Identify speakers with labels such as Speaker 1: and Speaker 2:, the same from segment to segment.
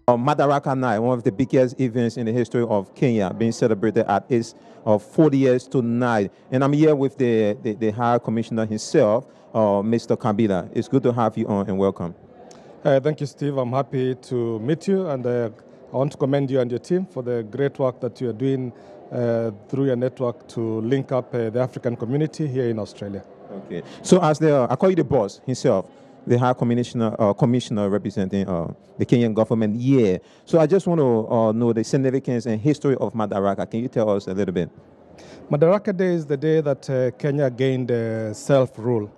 Speaker 1: Madaraka Night, one of the biggest events in the history of Kenya, being celebrated at its 40 years tonight. And I'm here with the High Commissioner himself, Mr. Kabila. It's good to have you on, and welcome.
Speaker 2: Thank you, Steve. I'm happy to meet you, and I want to commend you and your team for the great work that you are doing through your network to link up the African community here in Australia.
Speaker 1: Okay. So as I call you the boss himself, the High Commissioner representing the Kenyan government here. So I just want to know the significance and history of Madaraka. Can you tell us a little bit?
Speaker 2: Madaraka Day is the day that Kenya gained self-rule.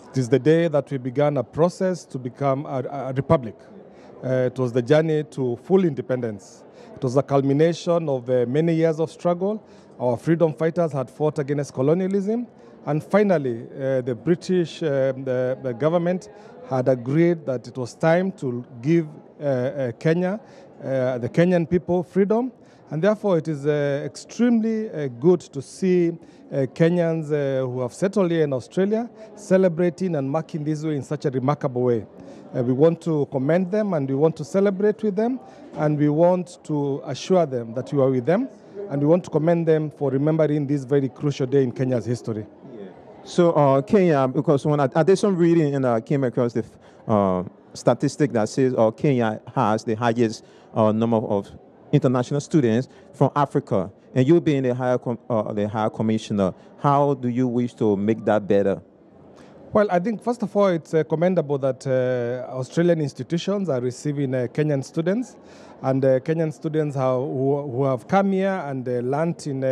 Speaker 2: It is the day that we began a process to become a republic. It was the journey to full independence. It was a culmination of many years of struggle. Our freedom fighters had fought against colonialism. And finally, the British the government had agreed that it was time to give Kenya, the Kenyan people, freedom. And therefore, it is extremely good to see Kenyans who have settled here in Australia celebrating and marking this way in such a remarkable way. We want to commend them, and we want to celebrate with them, and we want to assure them that we are with them, and we want to commend them for remembering this very crucial day in Kenya's history.
Speaker 1: So Kenya, because when I did some reading and I came across the statistic that says Kenya has the highest number of international students from Africa, and you being the higher commissioner, how do you wish to make that better?
Speaker 2: Well, I think first of all, it's commendable that Australian institutions are receiving Kenyan students, and Kenyan students who have come here and learned in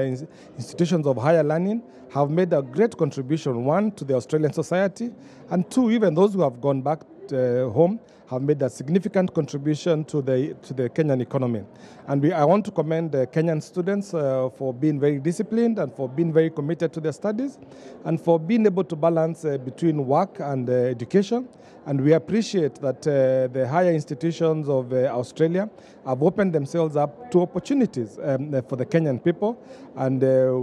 Speaker 2: institutions of higher learning have made a great contribution, one, to the Australian society, and two, even those who have gone back home have made a significant contribution to the Kenyan economy. And I want to commend the Kenyan students for being very disciplined and for being very committed to their studies and for being able to balance between work and education. And we appreciate that the higher institutions of Australia have opened themselves up to opportunities for the Kenyan people. And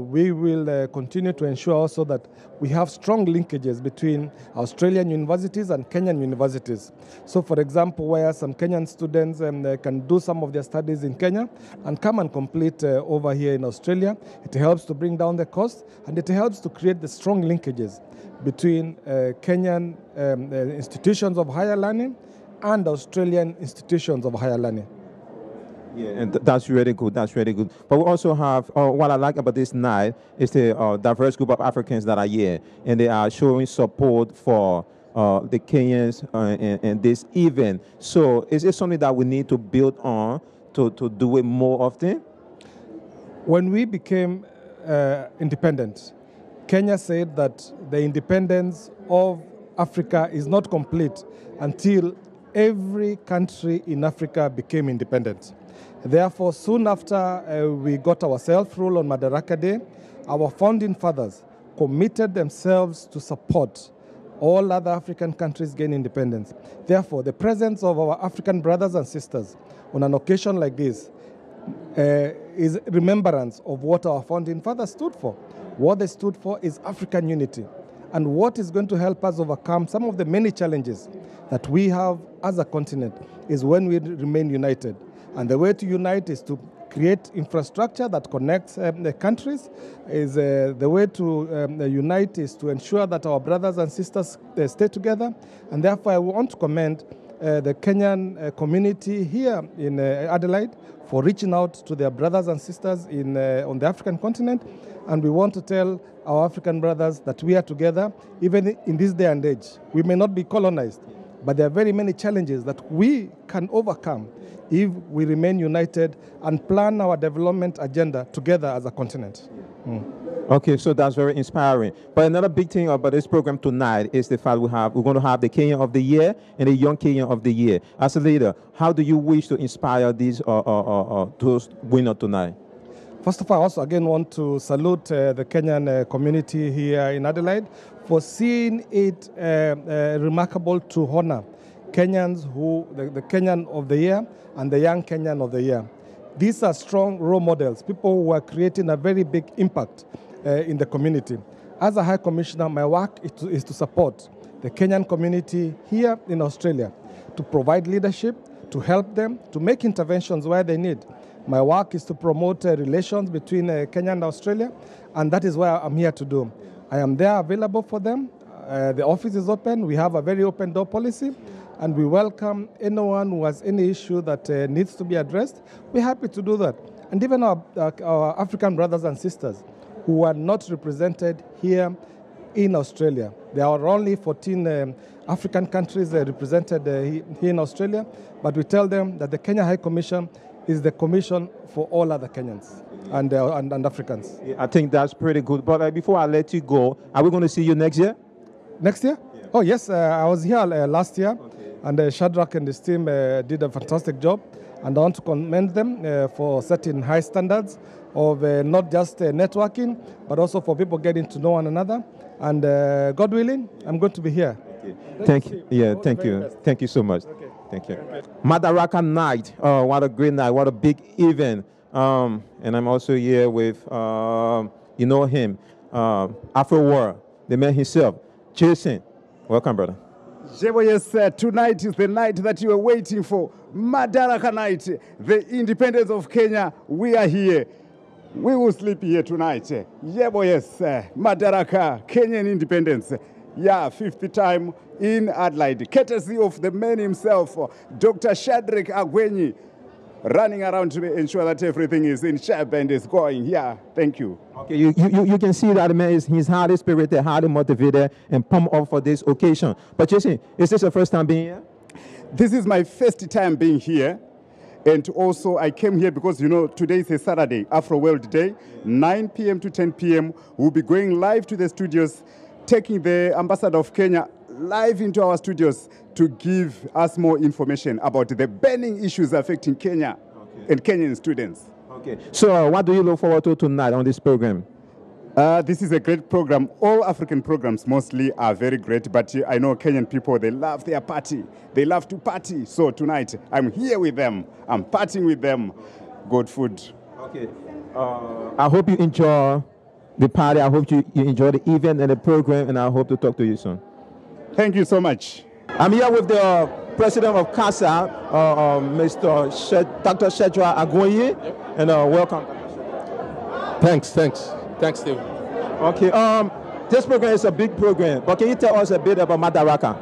Speaker 2: we will continue to ensure also that we have strong linkages between Australian universities and Kenyan universities. So, for example, where some Kenyan students can do some of their studies in Kenya and come and complete over here in Australia, it helps to bring down the cost, and it helps to create the strong linkages between Kenyan institutions of higher learning and Australian institutions of higher learning.
Speaker 1: Yeah, and that's really good. That's really good. But we also have, what I like about this night is the diverse group of Africans that are here, and they are showing support for the Kenyans and this event. So is it something that we need to build on to do it more often?
Speaker 2: When we became independent, Kenya said that the independence of Africa is not complete until every country in Africa became independent. Therefore, soon after we got our self-rule on Madaraka Day, our founding fathers committed themselves to support all other African countries gain independence. Therefore, the presence of our African brothers and sisters on an occasion like this is remembrance of what our founding fathers stood for. What they stood for is African unity. And what is going to help us overcome some of the many challenges that we have as a continent is when we remain united. And the way to unite is to create infrastructure that connects the countries. The way to unite is to ensure that our brothers and sisters stay together. And therefore, I want to commend the Kenyan community here in Adelaide for reaching out to their brothers and sisters on the African continent. And we want to tell our African brothers that we are together, even in this day and age. We may not be colonized, but there are very many challenges that we can overcome if we remain united and plan our development agenda together as a continent.
Speaker 1: Okay, so that's very inspiring. But another big thing about this program tonight is the fact we're going to have the Kenyan of the Year and the Young Kenyan of the Year. As a leader, how do you wish to inspire these those winners tonight?
Speaker 2: First of all, I also again want to salute the Kenyan community here in Adelaide for seeing it remarkable to honor Kenyans the Kenyan of the Year and the Young Kenyan of the Year. These are strong role models, people who are creating a very big impact in the community. As a High Commissioner, my work is to support the Kenyan community here in Australia, to provide leadership, to help them, to make interventions where they need. My work is to promote relations between Kenya and Australia, and that is what I'm here to do. I am there available for them. The office is open. We have a very open door policy, and we welcome anyone who has any issue that needs to be addressed. We're happy to do that. And even our African brothers and sisters who are not represented here in Australia. There are only 14 African countries represented here in Australia, but we tell them that the Kenya High Commission is the commission for all other Kenyans and Africans.
Speaker 1: Yeah, I think that's pretty good. But before I let you go, are we going to see you next year?
Speaker 2: Next year? Yeah. Oh, yes. I was here last year, and Shadrach and his team did a fantastic job. And I want to commend them for setting high standards of not just networking, but also for people getting to know one another. And God willing, I'm going to be here.
Speaker 1: Thank you. Yeah, thank you. Best. Thank you so much. Okay. Thank you. Okay. Madaraka night. Oh, what a great night. What a big event. And I'm also here with, you know him, Afro War, the man himself, Jason. Welcome, brother.
Speaker 3: Yes, tonight is the night that you were waiting for. Madaraka night, the independence of Kenya. We are here. We will sleep here tonight. Yes, Madaraka, Kenyan independence. Yeah, 50th time in Adelaide. Courtesy of the man himself, Dr. Shadrach Agwenyi, running around to ensure that everything is in shape and is going. Yeah, thank you.
Speaker 1: Okay, you can see that the man he's highly spirited, highly motivated, and pumped up for this occasion. But Jason, is this your first time being here?
Speaker 3: This is my first time being here. And also, I came here because, you know, today is a Saturday, Afro World Day, 9 p.m. to 10 p.m. We'll be going live to the studios, taking the ambassador of Kenya live into our studios to give us more information about the burning issues affecting Kenya and Kenyan students.
Speaker 1: Okay. So what do you look forward to tonight on this program?
Speaker 3: This is a great program. All African programs mostly are very great, but I know Kenyan people, they love their party. They love to party. So tonight, I'm here with them. I'm partying with them. Good food.
Speaker 1: Okay. I hope you enjoy the party. I hope you enjoy the event and the program, and I hope to talk to you soon.
Speaker 3: Thank you so much.
Speaker 1: I'm here with the president of CASA, Mr. Dr. Shadrach Agwenyi, and welcome.
Speaker 4: Thanks, Steve.
Speaker 1: Okay, this program is a big program, but can you tell us a bit about Madaraka?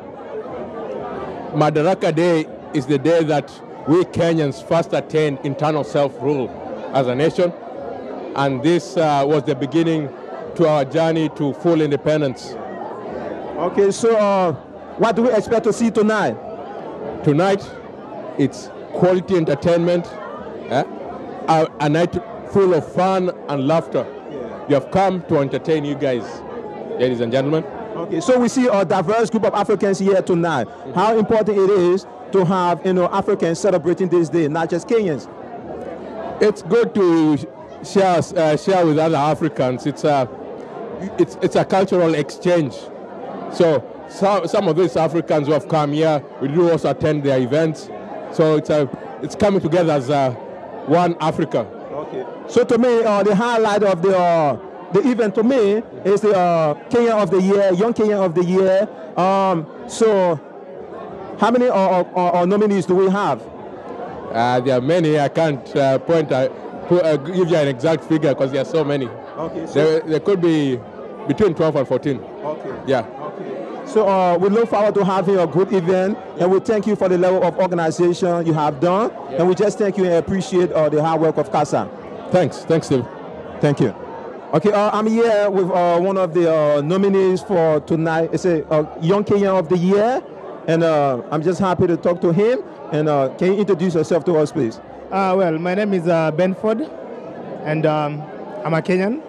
Speaker 4: Madaraka Day is the day that we Kenyans first attained internal self-rule as a nation, and this was the beginning to our journey to full independence.
Speaker 1: Okay, so what do we expect to see tonight?
Speaker 4: Tonight, it's quality entertainment, a night full of fun and laughter. You have come to entertain you guys, ladies and gentlemen.
Speaker 1: Okay, so we see a diverse group of Africans here tonight. How important it is to have Africans celebrating this day, not just Kenyans.
Speaker 4: It's good to share with other Africans. It's a cultural exchange. So some of these Africans who have come here, we do also attend their events. So it's coming together as one Africa.
Speaker 1: Okay. So to me, the highlight of the event to me is the Kenyan of the Year, Young Kenyan of the Year. So how many nominees do we have?
Speaker 4: There are many. I can't give you an exact figure because there are so many.
Speaker 1: Okay. So
Speaker 4: there could be between 12 and 14.
Speaker 1: Okay.
Speaker 4: Yeah.
Speaker 1: Okay. So we look forward to having a good event, and we thank you for the level of organization you have done, and we just thank you and appreciate the hard work of CASA.
Speaker 4: Thanks, Steve.
Speaker 1: Thank you. Okay, I'm here with one of the nominees for tonight. It's a Young Kenyan of the Year, and I'm just happy to talk to him. And can you introduce yourself to us, please?
Speaker 5: Well, my name is Benford, and I'm a Kenyan,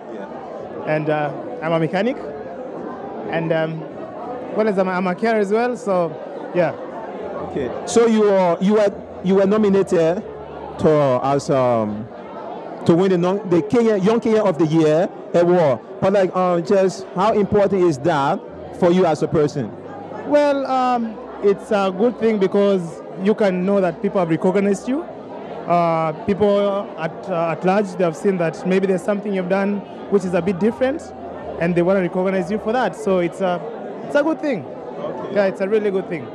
Speaker 5: and I'm a mechanic, and I'm a carer as well. So, yeah.
Speaker 3: Okay. So you were nominated to win the Young Kenyan of the Year award. But just how important is that for you as a person?
Speaker 5: Well, it's a good thing because you can know that people have recognized you. People at large, they have seen that maybe there's something you've done which is a bit different, and they want to recognize you for that. So it's a good thing.
Speaker 3: Okay.
Speaker 5: Yeah, it's a really good thing.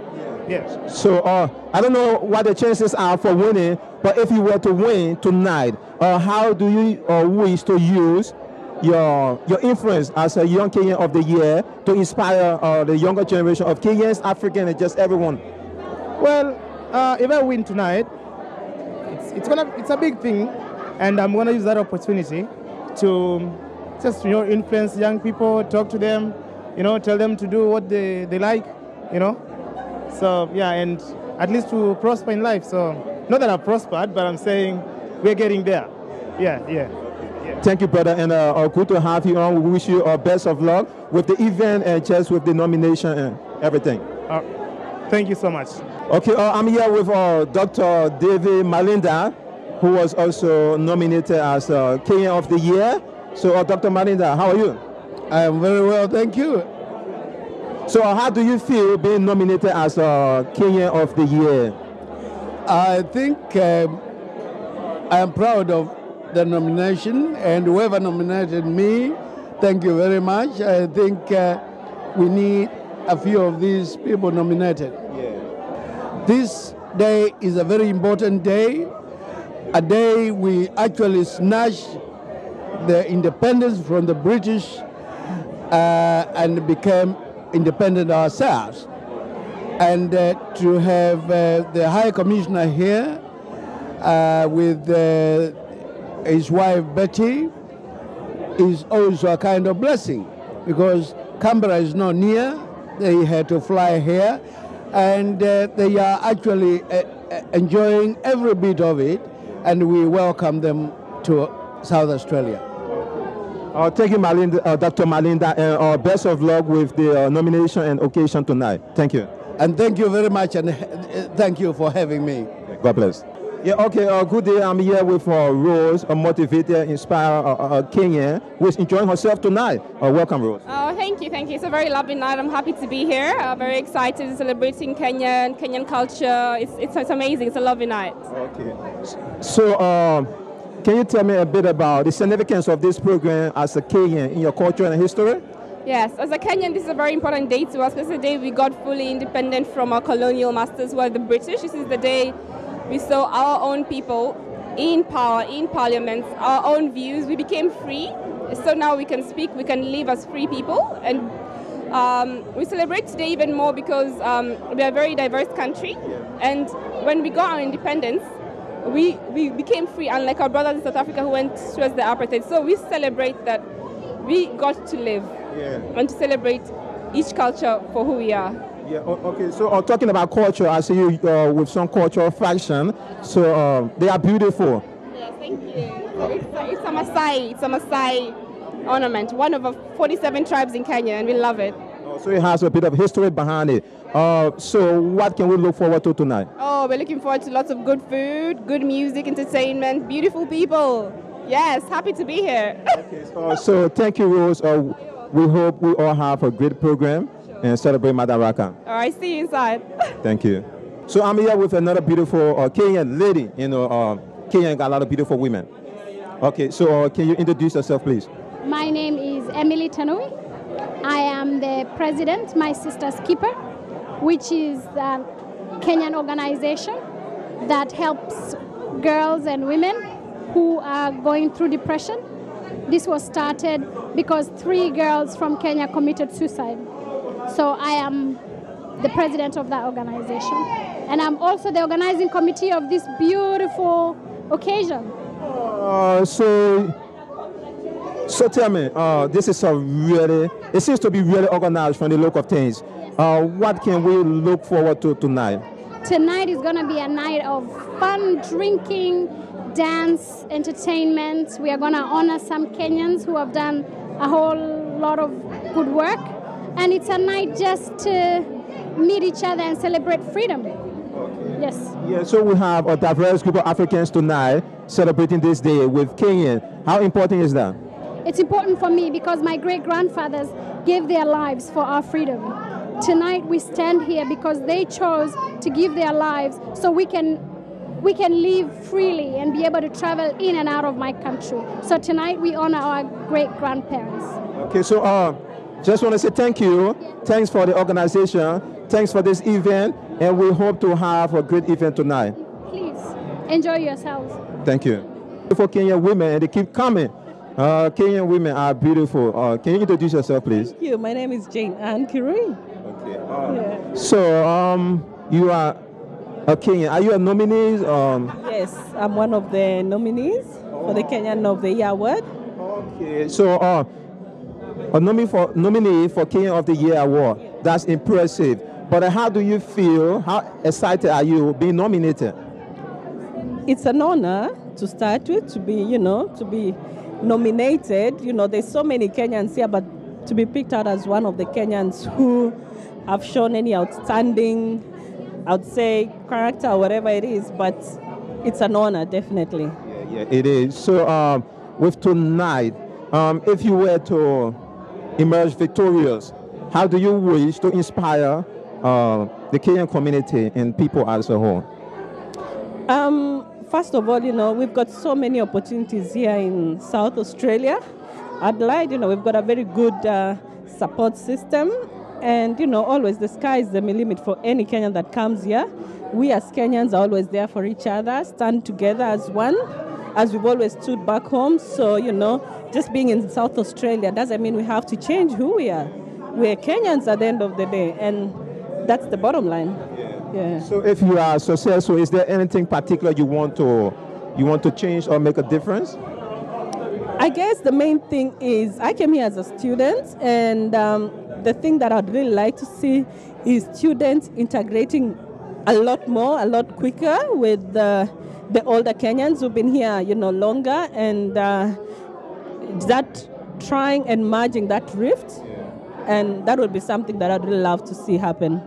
Speaker 5: Yes.
Speaker 1: So I don't know what the chances are for winning, but if you were to win tonight, how do you wish to use your influence as a Young Kenyan of the Year to inspire the younger generation of Kenyans, African, and just everyone?
Speaker 5: Well, if I win tonight, it's a big thing, and I'm gonna use that opportunity to just influence young people, talk to them, tell them to do what they like, So yeah, and at least to prosper in life. So not that I've prospered, but I'm saying we're getting there. Yeah.
Speaker 1: Thank you, brother, and good to have you on. We wish you best of luck with the event and just with the nomination and everything.
Speaker 5: Thank you so much.
Speaker 1: Okay, I'm here with Dr. David Malinda, who was also nominated as Kenyan of the Year. So, Dr. Malinda, how are you?
Speaker 6: I am very well, thank you.
Speaker 1: So, how do you feel being nominated as Kenyan of the Year?
Speaker 6: I think I am proud of the nomination, and whoever nominated me, thank you very much. I think we need a few of these people nominated.
Speaker 1: Yeah.
Speaker 6: This day is a very important day, a day we actually snatched the independence from the British and became independent ourselves. And to have the High Commissioner here with his wife Betty is also a kind of blessing, because Canberra is not near. They had to fly here, and they are actually enjoying every bit of it, and we welcome them to South Australia.
Speaker 1: Thank you, Dr. Malinda, and best of luck with the nomination and occasion tonight. Thank you.
Speaker 6: And thank you very much, and thank you for having me.
Speaker 1: God bless. Yeah, okay, good day. I'm here with Rose, a motivated, inspired Kenyan who is enjoying herself tonight. Welcome, Rose.
Speaker 7: Oh, thank you. It's a very lovely night. I'm happy to be here. Very excited, celebrating Kenyan culture. It's amazing. It's a lovely night.
Speaker 1: Okay. So, can you tell me a bit about the significance of this program as a Kenyan in your culture and history?
Speaker 7: Yes, as a Kenyan, this is a very important day to us. This is the day we got fully independent from our colonial masters, who are the British. This is the day we saw our own people in power, in parliament, our own views. We became free, so now we can speak, we can live as free people. And we celebrate today even more because we are a very diverse country. And when we got our independence, we became free, unlike our brothers in South Africa who went towards the apartheid. So we celebrate that we got to live and to celebrate each culture for who we are.
Speaker 1: Yeah, okay, so talking about culture, I see you with some cultural fashion, so they are beautiful.
Speaker 7: Yes, thank you. It's a Maasai ornament, one of 47 tribes in Kenya, and we love it.
Speaker 1: So it has a bit of history behind it. So what can we look forward to tonight?
Speaker 7: Oh, we're looking forward to lots of good food, good music, entertainment, beautiful people. Yes, happy to be here.
Speaker 1: Okay, so thank you, Rose. We hope we all have a great program and celebrate Madaraka.
Speaker 7: All right, see you inside.
Speaker 1: Thank you. So I'm here with another beautiful Kenyan lady. Kenya got a lot of beautiful women. Okay, so can you introduce yourself, please?
Speaker 8: My name is Emily Tanui. I am the president, my sister's keeper, which is a Kenyan organization that helps girls and women who are going through depression. This was started because 3 girls from Kenya committed suicide. So I am the president of that organization. And I'm also the organizing committee of this beautiful occasion.
Speaker 1: So tell me, this is it seems to be really organized from the look of things. What can we look forward to tonight?
Speaker 8: Tonight is going to be a night of fun, drinking, dance, entertainment. We are going to honor some Kenyans who have done a whole lot of good work. And it's a night just to meet each other and celebrate freedom. Yes.
Speaker 1: Yeah, so we have a diverse group of Africans tonight celebrating this day with Kenyan. How important is that?
Speaker 8: It's important for me because my great-grandfathers gave their lives for our freedom. Tonight we stand here because they chose to give their lives so we can live freely and be able to travel in and out of my country. So tonight we honor our great-grandparents.
Speaker 1: Okay, so just want to say thank you. Thanks for the organization. thanks for this event, and we hope to have a great event tonight.
Speaker 8: Please enjoy yourselves.
Speaker 1: Thank you. For Kenyan women, and they keep coming. Kenyan women are beautiful. Can you introduce yourself, please?
Speaker 9: Thank you. My name is Jane Ann Kirui.
Speaker 1: Okay. So, you are a Kenyan. Are you a nominee?
Speaker 9: Yes, I'm one of the nominees for the Kenyan of the Year Award.
Speaker 1: Okay. So, a nominee for Kenyan of the Year Award. That's impressive. But how do you feel? How excited are you being nominated?
Speaker 9: It's an honor to start with, to be nominated. There's so many Kenyans here, but to be picked out as one of the Kenyans who have shown any outstanding, I would say, character or whatever it is, but it's an honor, definitely.
Speaker 1: Yeah, it is. So, with tonight, if you were to emerge victorious, how do you wish to inspire the Kenyan community and people as a whole?
Speaker 9: First of all, we've got so many opportunities here in South Australia. Adelaide, we've got a very good support system. And, always the sky is the limit for any Kenyan that comes here. We as Kenyans are always there for each other, stand together as one, as we've always stood back home. So, just being in South Australia doesn't mean we have to change who we are. We're Kenyans at the end of the day, and that's the bottom line. Yeah.
Speaker 1: So if you are successful, is there anything particular you want to change or make a difference?
Speaker 9: I guess the main thing is I came here as a student, and the thing that I'd really like to see is students integrating a lot more, a lot quicker with the older Kenyans who've been here, longer, and that trying and merging that rift, and that would be something that I'd really love to see happen.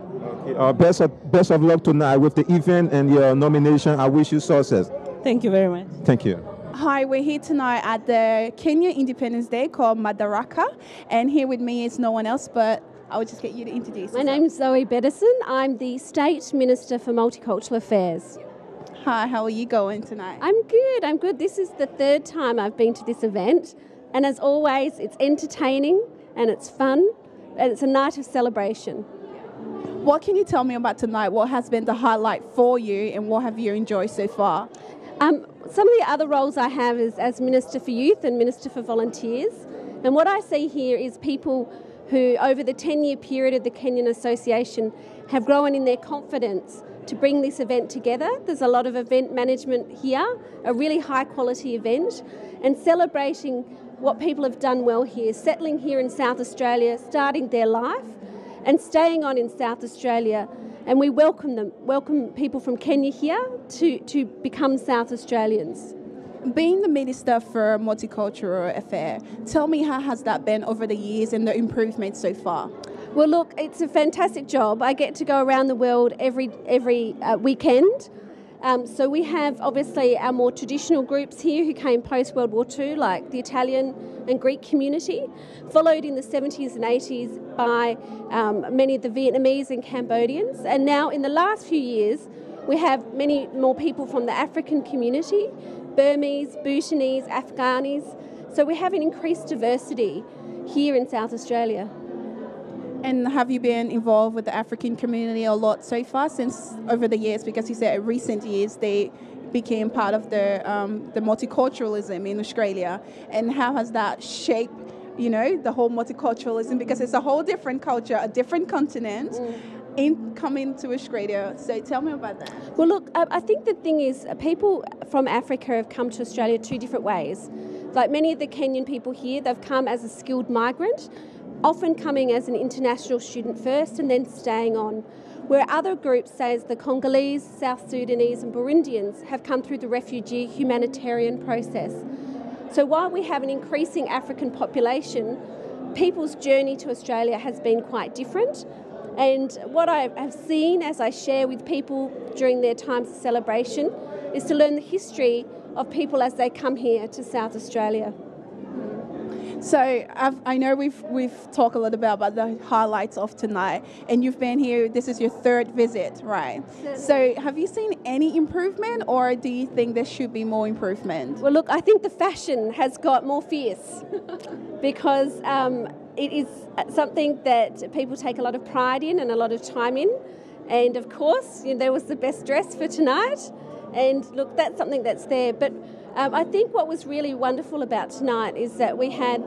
Speaker 1: Best of luck tonight with the event and your nomination. I wish you success.
Speaker 9: Thank you very much.
Speaker 1: Thank you.
Speaker 10: Hi, we're here tonight at the Kenya Independence Day called Madaraka, and here with me is no one else, but I will just get you to introduce yourself.
Speaker 11: My name is Zoe Betterson. I'm the State Minister for Multicultural Affairs.
Speaker 10: Hi, how are you going tonight?
Speaker 11: I'm good. This is the third time I've been to this event, and as always, it's entertaining and it's fun, and it's a night of celebration.
Speaker 10: What can you tell me about tonight? What has been the highlight for you, and what have you enjoyed so far?
Speaker 11: Some of the other roles I have is as Minister for Youth and Minister for Volunteers. And what I see here is people who, over the 10-year period of the Kenyan Association, have grown in their confidence to bring this event together. There's a lot of event management here, a really high-quality event, and celebrating what people have done well here, settling here in South Australia, starting their life, and staying on in South Australia. And we welcome people from Kenya here to become South Australians.
Speaker 10: Being the Minister for Multicultural Affairs, tell me how has that been over the years and the improvements so far?
Speaker 11: Well, look, it's a fantastic job. I get to go around the world every weekend. So we have obviously our more traditional groups here who came post-World War II, like the Italian and Greek community, followed in the 70s and 80s by many of the Vietnamese and Cambodians. And now in the last few years, we have many more people from the African community, Burmese, Bhutanese, Afghanis. So we have an increased diversity here in South Australia.
Speaker 10: And have you been involved with the African community a lot so far since over the years? Because you said in recent years they became part of the multiculturalism in Australia. And how has that shaped, the whole multiculturalism? Because it's a whole different culture, a different continent in coming to Australia. So tell me about that.
Speaker 11: Well, look, I think the thing is people from Africa have come to Australia two different ways. Like many of the Kenyan people here, they've come as a skilled migrant, often coming as an international student first and then staying on. Where other groups, say as the Congolese, South Sudanese and Burundians, have come through the refugee humanitarian process. So while we have an increasing African population, people's journey to Australia has been quite different. And what I have seen as I share with people during their times of celebration is to learn the history of people as they come here to South Australia.
Speaker 10: So I know we've talked a little bit about the highlights of tonight, and you've been here. This is your third visit, right? So have you seen any improvement, or do you think there should be more improvement?
Speaker 11: Well, look, I think the fashion has got more fierce because it is something that people take a lot of pride in and a lot of time in. And of course, there was the best dress for tonight. And look, that's something that's there. But I think what was really wonderful about tonight is that we had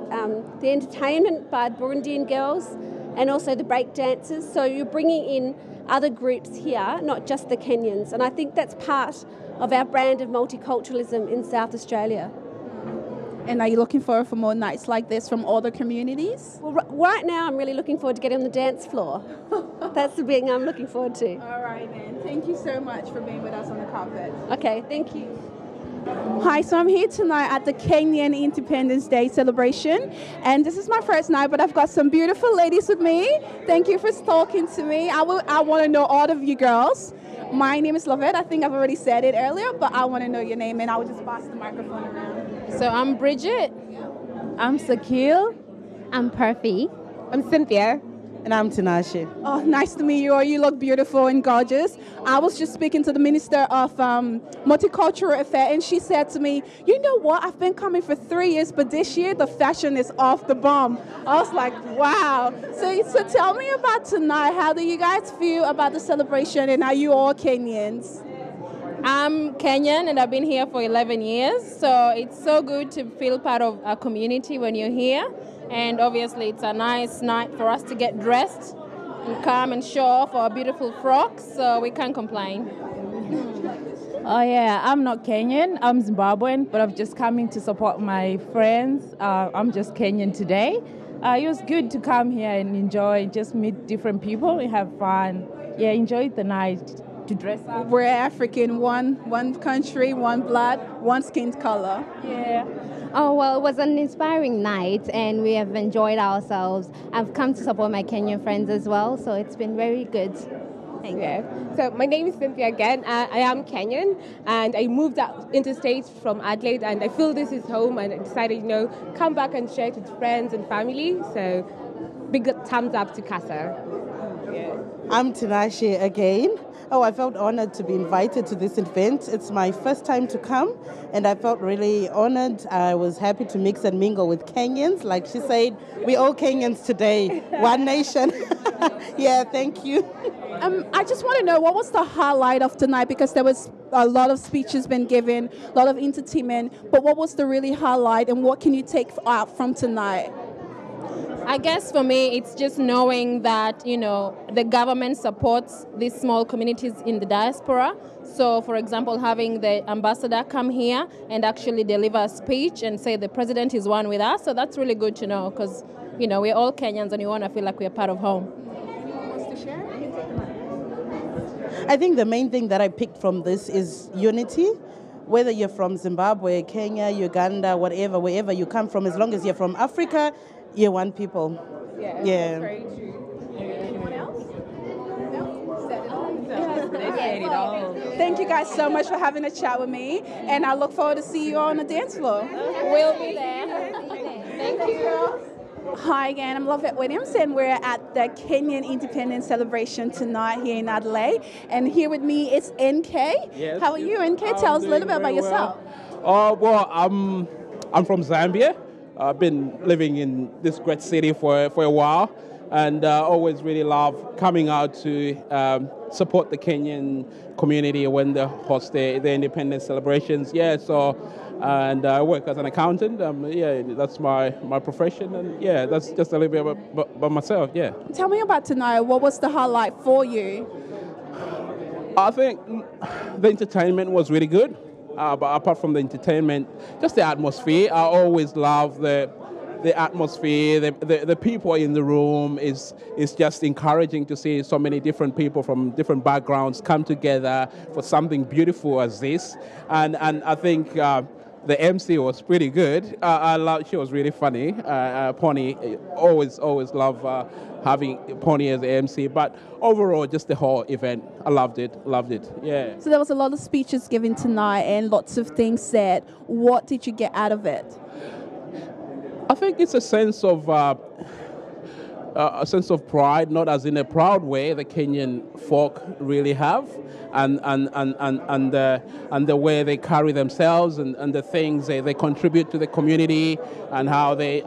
Speaker 11: the entertainment by Burundian girls and also the break dancers. So you're bringing in other groups here, not just the Kenyans. And I think that's part of our brand of multiculturalism in South Australia.
Speaker 10: And are you looking forward for more nights like this from other communities?
Speaker 11: Well, right now I'm really looking forward to getting on the dance floor. That's the thing I'm looking forward to.
Speaker 10: All right, then. Thank you so much for being with us on the carpet.
Speaker 11: Okay, thank you.
Speaker 10: Hi, so I'm here tonight at the Kenyan Independence Day celebration, and this is my first night, but I've got some beautiful ladies with me. Thank you for talking to me. I want to know all of you girls. My name is Lovette. I think I've already said it earlier, but I want to know your name, and I will just pass the microphone around.
Speaker 12: So I'm Bridget. I'm Sakil.
Speaker 13: I'm Perfy.
Speaker 12: I'm Cynthia.
Speaker 14: And I'm Tinashe.
Speaker 10: Oh, nice to meet you all. You look beautiful and gorgeous. I was just speaking to the Minister of Multicultural Affairs, and she said to me, you know what, I've been coming for 3 years, but this year the fashion is off the bomb. I was like, wow. So tell me about tonight. How do you guys feel about the celebration, and are you all Kenyans?
Speaker 12: I'm Kenyan, and I've been here for 11 years, so it's so good to feel part of a community when you're here. And obviously it's a nice night for us to get dressed and come and show off our beautiful frocks, so we can't complain.
Speaker 15: Oh yeah, I'm not Kenyan, I'm Zimbabwean, but I'm just coming to support my friends. I'm just Kenyan today. It was good to come here and enjoy, just meet different people and have fun. Yeah, enjoy the night. To dress up.
Speaker 10: We're African, one country, one blood, one skin color.
Speaker 15: Yeah.
Speaker 13: Oh, well, it was an inspiring night and we have enjoyed ourselves. I've come to support my Kenyan friends as well, so it's been very good. Thank you.
Speaker 16: So my name is Cynthia again. I am Kenyan and I moved out interstate from Adelaide, and I feel this is home, and I decided, come back and share it with friends and family. So big thumbs up to Casa.
Speaker 14: Yeah. I'm Tinashe again. Oh, I felt honored to be invited to this event. It's my first time to come, and I felt really honored. I was happy to mix and mingle with Kenyans. Like she said, we're all Kenyans today, one nation. Yeah, thank you.
Speaker 10: I just want to know, what was the highlight of tonight? Because there was a lot of speeches been given, a lot of entertainment, but what was the really highlight, and what can you take out from tonight?
Speaker 12: I guess for me, it's just knowing that, the government supports these small communities in the diaspora. So, for example, having the ambassador come here and actually deliver a speech and say the president is one with us. So that's really good to know because, we're all Kenyans and we want to feel like we're part of home.
Speaker 14: I think the main thing that I picked from this is unity. Whether you're from Zimbabwe, Kenya, Uganda, whatever, wherever you come from, as long as you're from Africa, you're one people.
Speaker 10: Yeah.
Speaker 14: Yeah.
Speaker 10: Very true. Anyone else? No?
Speaker 15: Said it all.
Speaker 10: Thank you guys so much for having a chat with me, and I look forward to see you all on the dance floor.
Speaker 12: We'll be there.
Speaker 10: Thank you. Hi again, I'm Lovette Williams, and we're at the Kenyan Independence Celebration tonight here in Adelaide. And here with me is NK.
Speaker 17: Yes.
Speaker 10: How are you, NK? Tell us a little bit about yourself.
Speaker 17: Well, I'm from Zambia. I've been living in this great city for a while, and always really love coming out to support the Kenyan community when they host their independence celebrations. Yeah, and I work as an accountant. That's my profession, and that's just a little bit about myself. Yeah.
Speaker 10: Tell me about tonight. What was the highlight for you?
Speaker 17: I think the entertainment was really good. But apart from the entertainment, just the atmosphere. I always love the atmosphere. The people in the room is just encouraging to see so many different people from different backgrounds come together for something beautiful as this. And I think the MC was pretty good. She was really funny. Pony, always love having Pony as the MC. But overall, just the whole event, I loved it. Yeah.
Speaker 10: So there was a lot of speeches given tonight and lots of things said. What did you get out of it?
Speaker 17: I think it's a sense of pride, not as in a proud way the Kenyan folk really have, and the way they carry themselves and the things they contribute to the community, and how they.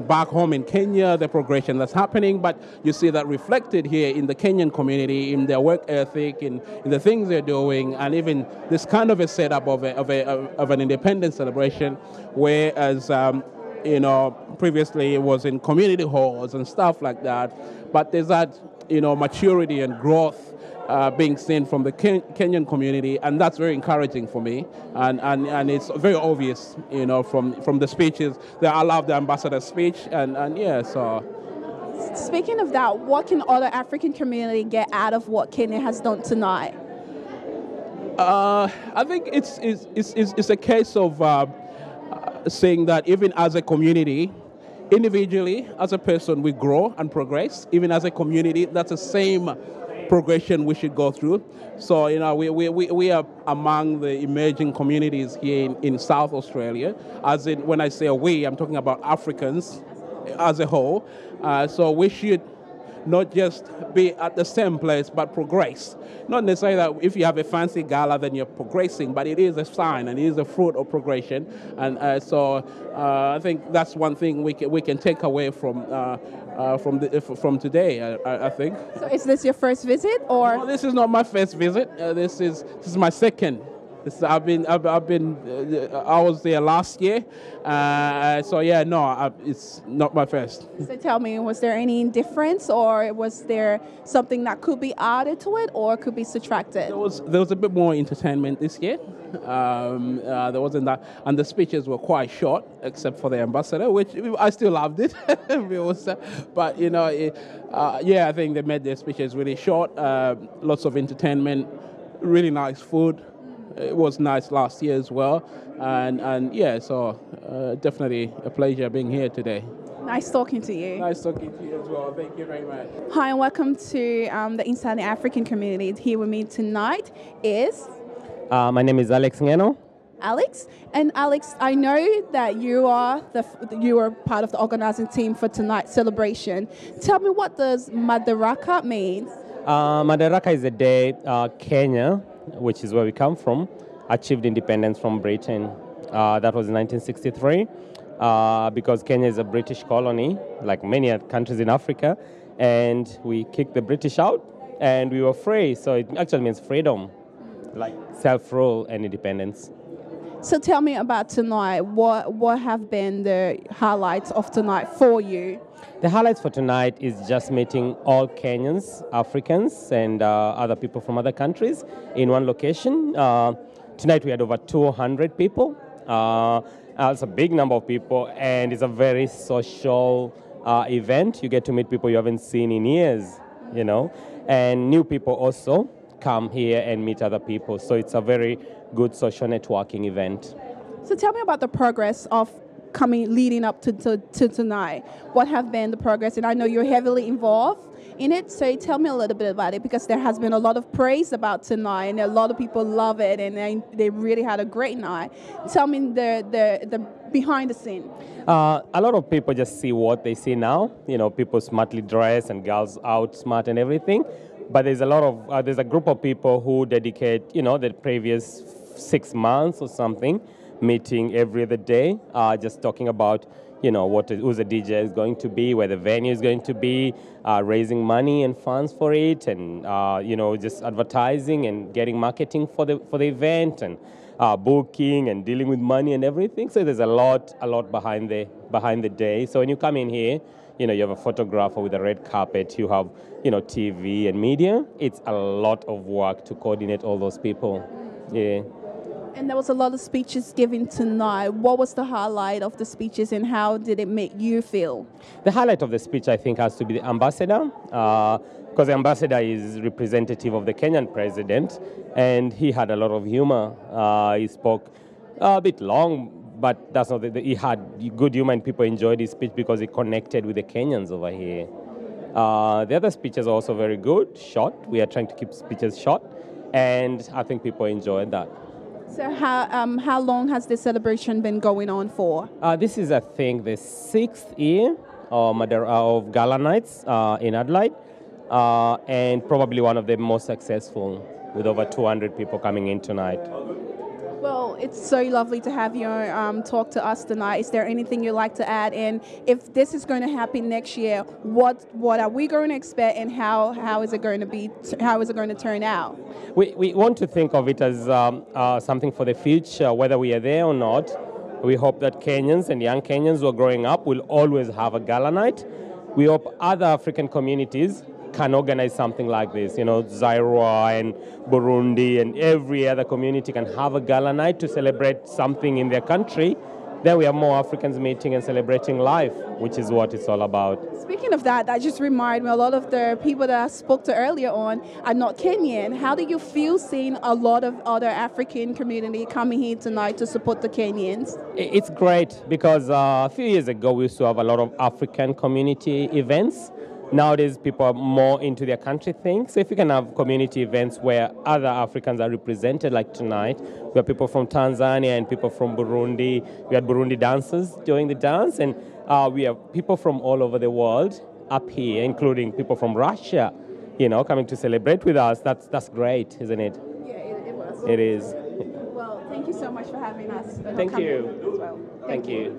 Speaker 17: Back home in Kenya, the progression that's happening, but you see that reflected here in the Kenyan community, in their work ethic, in the things they're doing, and even this kind of a setup of an independence celebration, whereas previously it was in community halls and stuff like that. But there's that, maturity and growth being seen from the Kenyan community, and that's very encouraging for me. And it's very obvious, from the speeches that I love the ambassador's speech, and yeah, so.
Speaker 10: Speaking of that, what can other African community get out of what Kenya has done tonight?
Speaker 17: I think it's a case of saying that even as a community, individually, as a person, we grow and progress. Even as a community, that's the same progression we should go through. So, we are among the emerging communities here in South Australia. As in, when I say we, I'm talking about Africans as a whole. So we should not just be at the same place, but progress. Not necessarily that if you have a fancy gala, then you're progressing, but it is a sign and it is a fruit of progression. And so I think that's one thing we can take away from today. I think.
Speaker 10: So is this your first visit, or?
Speaker 17: No, this is not my first visit. This is my second. I was there last year, so yeah, no, it's not my first.
Speaker 10: So tell me, was there any difference, or was there something that could be added to it, or could be subtracted?
Speaker 17: There was a bit more entertainment this year. There wasn't that, and the speeches were quite short, except for the ambassador, which I still loved it. But I think they made their speeches really short. Lots of entertainment, really nice food. It was nice last year as well, and yeah, so definitely a pleasure being here today.
Speaker 10: Nice talking to you.
Speaker 17: Nice talking to you as well. Thank you very much.
Speaker 10: Hi, and welcome to the Inside the African community. Here with me tonight is...
Speaker 18: my name is Alex Ngeno.
Speaker 10: Alex, and Alex, I know that you are part of the organizing team for tonight's celebration. Tell me, what does Madaraka mean?
Speaker 18: Madaraka is the day Kenya, which is where we come from, achieved independence from Britain. That was in 1963, because Kenya is a British colony, like many countries in Africa, and we kicked the British out, and we were free. So it actually means freedom, like self-rule and independence.
Speaker 10: So tell me about tonight. What have been the highlights of tonight for you?
Speaker 18: The highlights for tonight is just meeting all Kenyans, Africans, and other people from other countries in one location. Tonight we had over 200 people. It's a big number of people, and it's a very social event. You get to meet people you haven't seen in years, and new people also come here and meet other people. So it's a very good social networking event.
Speaker 10: So tell me about the progress of leading up to tonight. What have been the progress? And I know you're heavily involved in it, so tell me a little bit about it, because there has been a lot of praise about tonight, and a lot of people love it, and they really had a great night. Tell me the behind the scene.
Speaker 18: A lot of people just see what they see now. People smartly dressed and girls out smart and everything. But there's a group of people who dedicate, the previous 6 months or something, meeting every other day, just talking about, who the DJ is going to be, where the venue is going to be, raising money and funds for it, and just advertising and getting marketing for the event, and booking and dealing with money and everything. So there's a lot behind the day. So when you come in here, you have a photographer with a red carpet, you have, TV and media. It's a lot of work to coordinate all those people. Yeah.
Speaker 10: And there was a lot of speeches given tonight. What was the highlight of the speeches, and how did it make you feel?
Speaker 18: The highlight of the speech, I think, has to be the ambassador, because the ambassador is representative of the Kenyan President, and he had a lot of humor. He spoke a bit long, but that's not he had good humor, and people enjoyed his speech because he connected with the Kenyans over here. The other speeches are also very good, short. We are trying to keep speeches short, and I think people enjoyed that.
Speaker 10: So how long has this celebration been going on for?
Speaker 18: This is, I think, the 6th year of Gala Nights in Adelaide, and probably one of the most successful, with over 200 people coming in tonight.
Speaker 10: Well, it's so lovely to have you talk to us tonight. Is there anything you'd like to add? And if this is going to happen next year, what are we going to expect, and how is it going to be? How is it going to turn out?
Speaker 18: We want to think of it as something for the future, whether we are there or not. We hope that Kenyans and young Kenyans who are growing up will always have a gala night. We hope other African communities can organize something like this. You know, Zaire and Burundi and every other community can have a gala night to celebrate something in their country. Then we have more Africans meeting and celebrating life, which is what it's all about.
Speaker 10: Speaking of that, that just reminded me, a lot of the people that I spoke to earlier on are not Kenyan. How do you feel seeing a lot of other African community coming here tonight to support the Kenyans?
Speaker 18: It's great because a few years ago we used to have a lot of African community events. Nowadays, people are more into their country things. So if you can have community events where other Africans are represented, like tonight, we have people from Tanzania and people from Burundi. We had Burundi dancers doing the dance, and we have people from all over the world up here, including people from Russia, you know, coming to celebrate with us. That's great, isn't it?
Speaker 10: Yeah, it was.
Speaker 18: It is.
Speaker 10: Well, thank you so much for having us.
Speaker 18: Thank you.
Speaker 10: As well.
Speaker 18: Thank you.